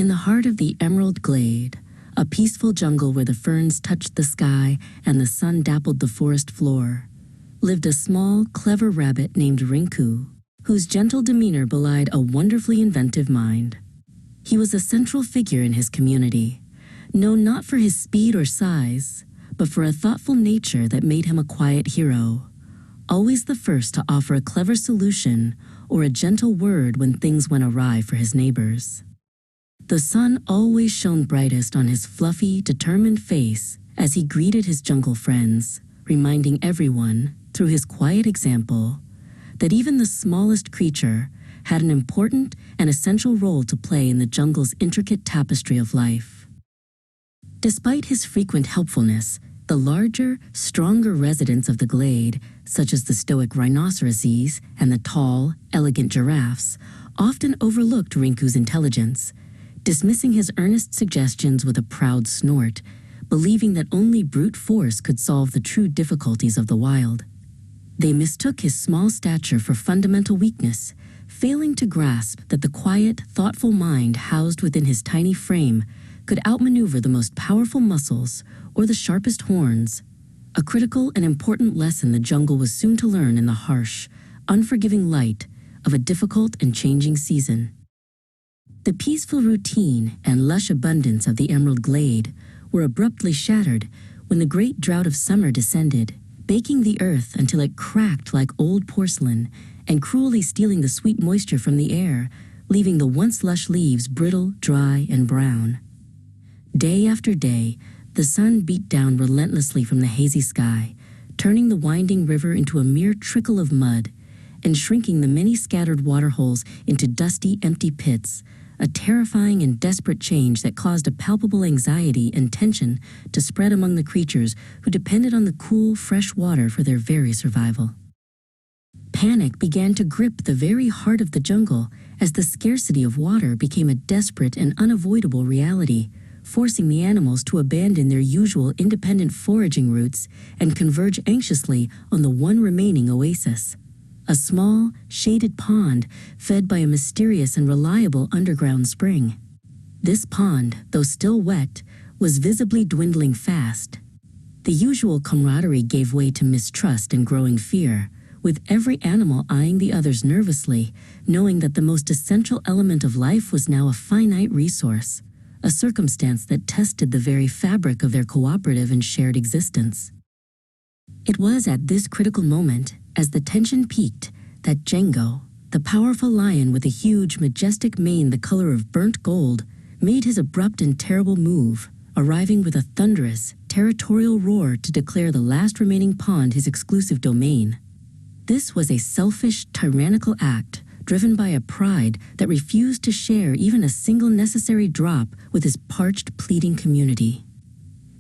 In the heart of the Emerald Glade, a peaceful jungle where the ferns touched the sky and the sun dappled the forest floor, lived a small, clever rabbit named Rinku, whose gentle demeanor belied a wonderfully inventive mind. He was a central figure in his community, known not for his speed or size, but for a thoughtful nature that made him a quiet hero, always the first to offer a clever solution or a gentle word when things went awry for his neighbors. The sun always shone brightest on his fluffy, determined face as he greeted his jungle friends, reminding everyone, through his quiet example, that even the smallest creature had an important and essential role to play in the jungle's intricate tapestry of life. Despite his frequent helpfulness, the larger, stronger residents of the glade, such as the stoic rhinoceroses and the tall, elegant giraffes, often overlooked Rinku's intelligence, dismissing his earnest suggestions with a proud snort, believing that only brute force could solve the true difficulties of the wild. They mistook his small stature for fundamental weakness, failing to grasp that the quiet, thoughtful mind housed within his tiny frame could outmaneuver the most powerful muscles or the sharpest horns, a critical and important lesson the jungle was soon to learn in the harsh, unforgiving light of a difficult and changing season. The peaceful routine and lush abundance of the Emerald Glade were abruptly shattered when the great drought of summer descended, baking the earth until it cracked like old porcelain and cruelly stealing the sweet moisture from the air, leaving the once lush leaves brittle, dry, and brown. Day after day, the sun beat down relentlessly from the hazy sky, turning the winding river into a mere trickle of mud and shrinking the many scattered waterholes into dusty, empty pits, a terrifying and desperate change that caused a palpable anxiety and tension to spread among the creatures who depended on the cool, fresh water for their very survival. Panic began to grip the very heart of the jungle as the scarcity of water became a desperate and unavoidable reality, forcing the animals to abandon their usual independent foraging routes and converge anxiously on the one remaining oasis, a small, shaded pond fed by a mysterious and reliable underground spring. This pond, though still wet, was visibly dwindling fast. The usual camaraderie gave way to mistrust and growing fear, with every animal eyeing the others nervously, knowing that the most essential element of life was now a finite resource, a circumstance that tested the very fabric of their cooperative and shared existence. It was at this critical moment, as the tension peaked, that Django, the powerful lion with a huge, majestic mane the color of burnt gold, made his abrupt and terrible move, arriving with a thunderous, territorial roar to declare the last remaining pond his exclusive domain. This was a selfish, tyrannical act driven by a pride that refused to share even a single necessary drop with his parched, pleading community.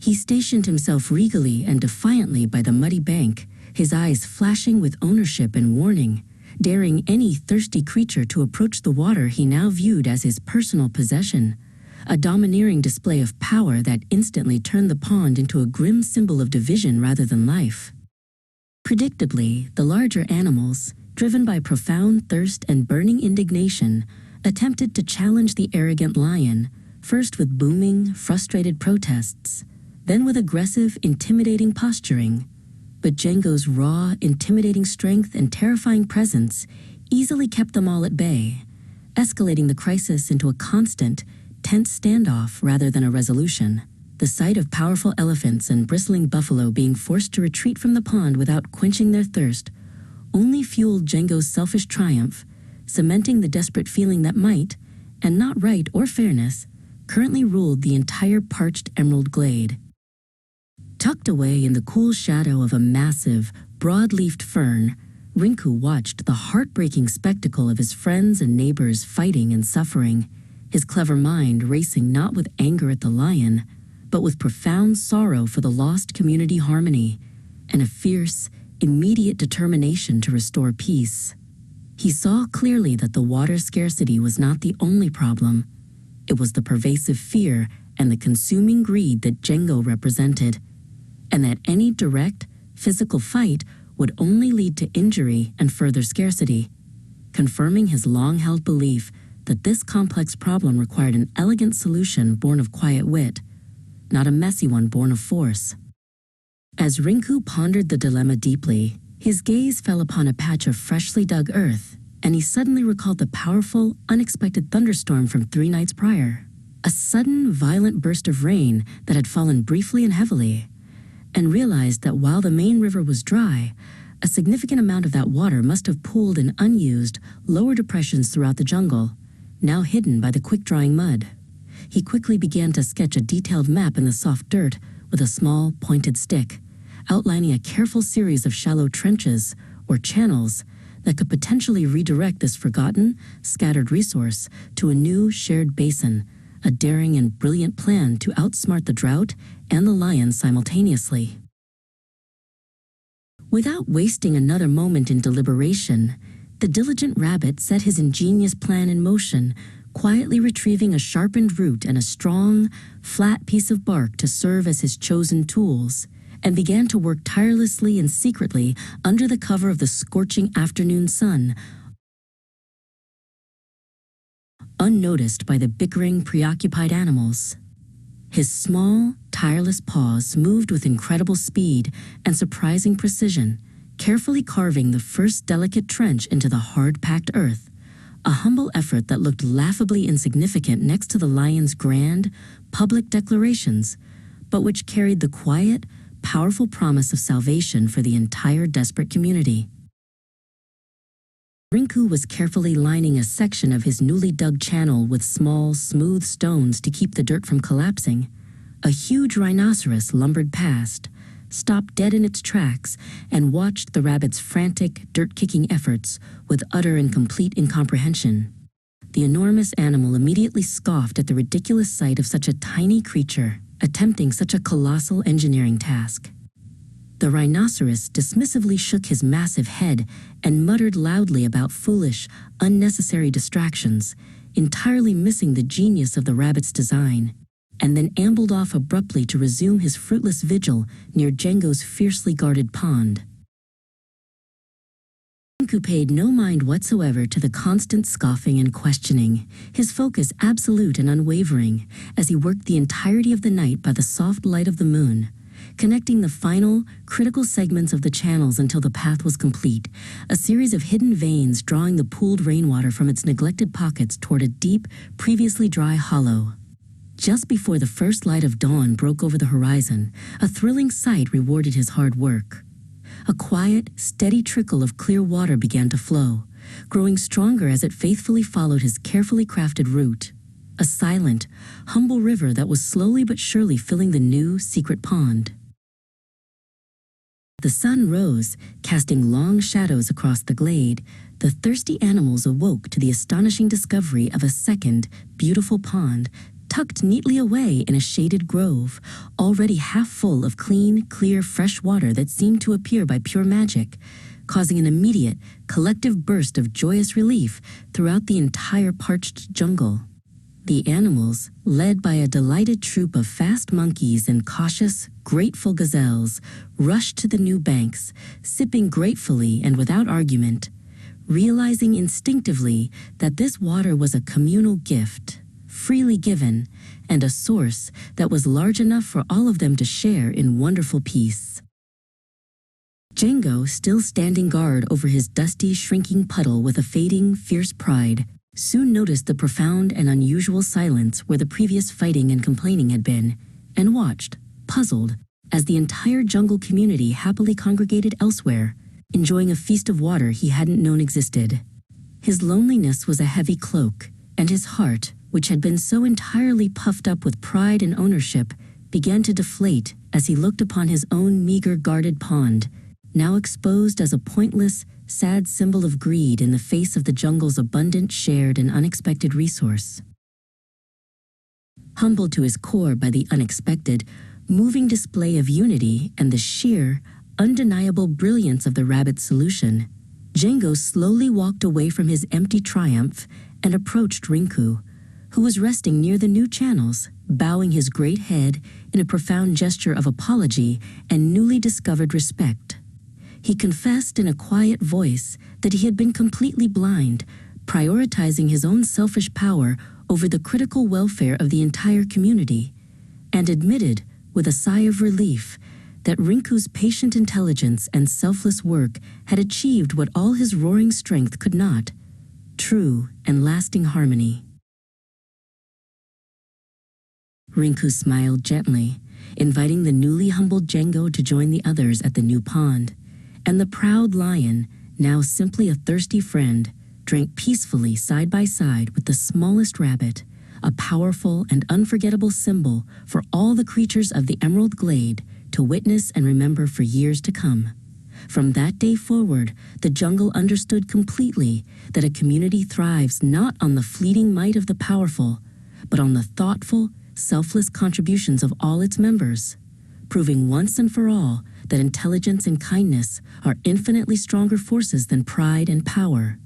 He stationed himself regally and defiantly by the muddy bank, his eyes flashing with ownership and warning, daring any thirsty creature to approach the water he now viewed as his personal possession, a domineering display of power that instantly turned the pond into a grim symbol of division rather than life. Predictably, the larger animals, driven by profound thirst and burning indignation, attempted to challenge the arrogant lion, first with booming, frustrated protests, then with aggressive, intimidating posturing. But Django's raw, intimidating strength and terrifying presence easily kept them all at bay, escalating the crisis into a constant, tense standoff rather than a resolution. The sight of powerful elephants and bristling buffalo being forced to retreat from the pond without quenching their thirst only fueled Django's selfish triumph, cementing the desperate feeling that might, and not right or fairness, currently ruled the entire parched Emerald Glade. Tucked away in the cool shadow of a massive, broad-leafed fern, Rinku watched the heartbreaking spectacle of his friends and neighbors fighting and suffering, his clever mind racing not with anger at the lion, but with profound sorrow for the lost community harmony and a fierce, immediate determination to restore peace. He saw clearly that the water scarcity was not the only problem. It was the pervasive fear and the consuming greed that Django represented, and that any direct, physical fight would only lead to injury and further scarcity, confirming his long-held belief that this complex problem required an elegant solution born of quiet wit, not a messy one born of force. As Rinku pondered the dilemma deeply, his gaze fell upon a patch of freshly dug earth, and he suddenly recalled the powerful, unexpected thunderstorm from 3 nights prior. A sudden, violent burst of rain that had fallen briefly and heavily, and realized that while the main river was dry, a significant amount of that water must have pooled in unused, lower depressions throughout the jungle, now hidden by the quick-drying mud. He quickly began to sketch a detailed map in the soft dirt with a small, pointed stick, outlining a careful series of shallow trenches or channels that could potentially redirect this forgotten, scattered resource to a new shared basin, a daring and brilliant plan to outsmart the drought and the lions simultaneously. Without wasting another moment in deliberation, the diligent rabbit set his ingenious plan in motion, quietly retrieving a sharpened root and a strong, flat piece of bark to serve as his chosen tools, and began to work tirelessly and secretly under the cover of the scorching afternoon sun, unnoticed by the bickering, preoccupied animals. His small, tireless paws moved with incredible speed and surprising precision, carefully carving the first delicate trench into the hard-packed earth, a humble effort that looked laughably insignificant next to the lion's grand, public declarations, but which carried the quiet, powerful promise of salvation for the entire desperate community. Rinku was carefully lining a section of his newly dug channel with small, smooth stones to keep the dirt from collapsing. A huge rhinoceros lumbered past, stopped dead in its tracks, and watched the rabbit's frantic, dirt-kicking efforts with utter and complete incomprehension. The enormous animal immediately scoffed at the ridiculous sight of such a tiny creature attempting such a colossal engineering task. The rhinoceros dismissively shook his massive head and muttered loudly about foolish, unnecessary distractions, entirely missing the genius of the rabbit's design, and then ambled off abruptly to resume his fruitless vigil near Django's fiercely guarded pond. Rinku paid no mind whatsoever to the constant scoffing and questioning, his focus absolute and unwavering, as he worked the entirety of the night by the soft light of the moon, connecting the final, critical segments of the channels until the path was complete, a series of hidden veins drawing the pooled rainwater from its neglected pockets toward a deep, previously dry hollow. Just before the first light of dawn broke over the horizon, a thrilling sight rewarded his hard work. A quiet, steady trickle of clear water began to flow, growing stronger as it faithfully followed his carefully crafted route. A silent, humble river that was slowly but surely filling the new, secret pond. The sun rose, casting long shadows across the glade. The thirsty animals awoke to the astonishing discovery of a second, beautiful pond tucked neatly away in a shaded grove, already half full of clean, clear, fresh water that seemed to appear by pure magic, causing an immediate, collective burst of joyous relief throughout the entire parched jungle. The animals, led by a delighted troop of fast monkeys and cautious, grateful gazelles, rushed to the new banks, sipping gratefully and without argument, realizing instinctively that this water was a communal gift, freely given, and a source that was large enough for all of them to share in wonderful peace. Django, still standing guard over his dusty, shrinking puddle with a fading, fierce pride, soon noticed the profound and unusual silence where the previous fighting and complaining had been, and watched, puzzled, as the entire jungle community happily congregated elsewhere, enjoying a feast of water he hadn't known existed. His loneliness was a heavy cloak, and his heart, which had been so entirely puffed up with pride and ownership, began to deflate as he looked upon his own meager guarded pond, now exposed as a pointless, sad symbol of greed in the face of the jungle's abundant, shared, and unexpected resource. Humbled to his core by the unexpected, moving display of unity and the sheer, undeniable brilliance of the rabbit's solution, Django slowly walked away from his empty triumph and approached Rinku, who was resting near the new channels, bowing his great head in a profound gesture of apology and newly discovered respect. He confessed in a quiet voice that he had been completely blind, prioritizing his own selfish power over the critical welfare of the entire community, and admitted, with a sigh of relief, that Rinku's patient intelligence and selfless work had achieved what all his roaring strength could not: true and lasting harmony. Rinku smiled gently, inviting the newly humbled Django to join the others at the new pond, and the proud lion, now simply a thirsty friend, drank peacefully side by side with the smallest rabbit, a powerful and unforgettable symbol for all the creatures of the Emerald Glade to witness and remember for years to come. From that day forward, the jungle understood completely that a community thrives not on the fleeting might of the powerful, but on the thoughtful, selfless contributions of all its members, proving once and for all that intelligence and kindness are infinitely stronger forces than pride and power.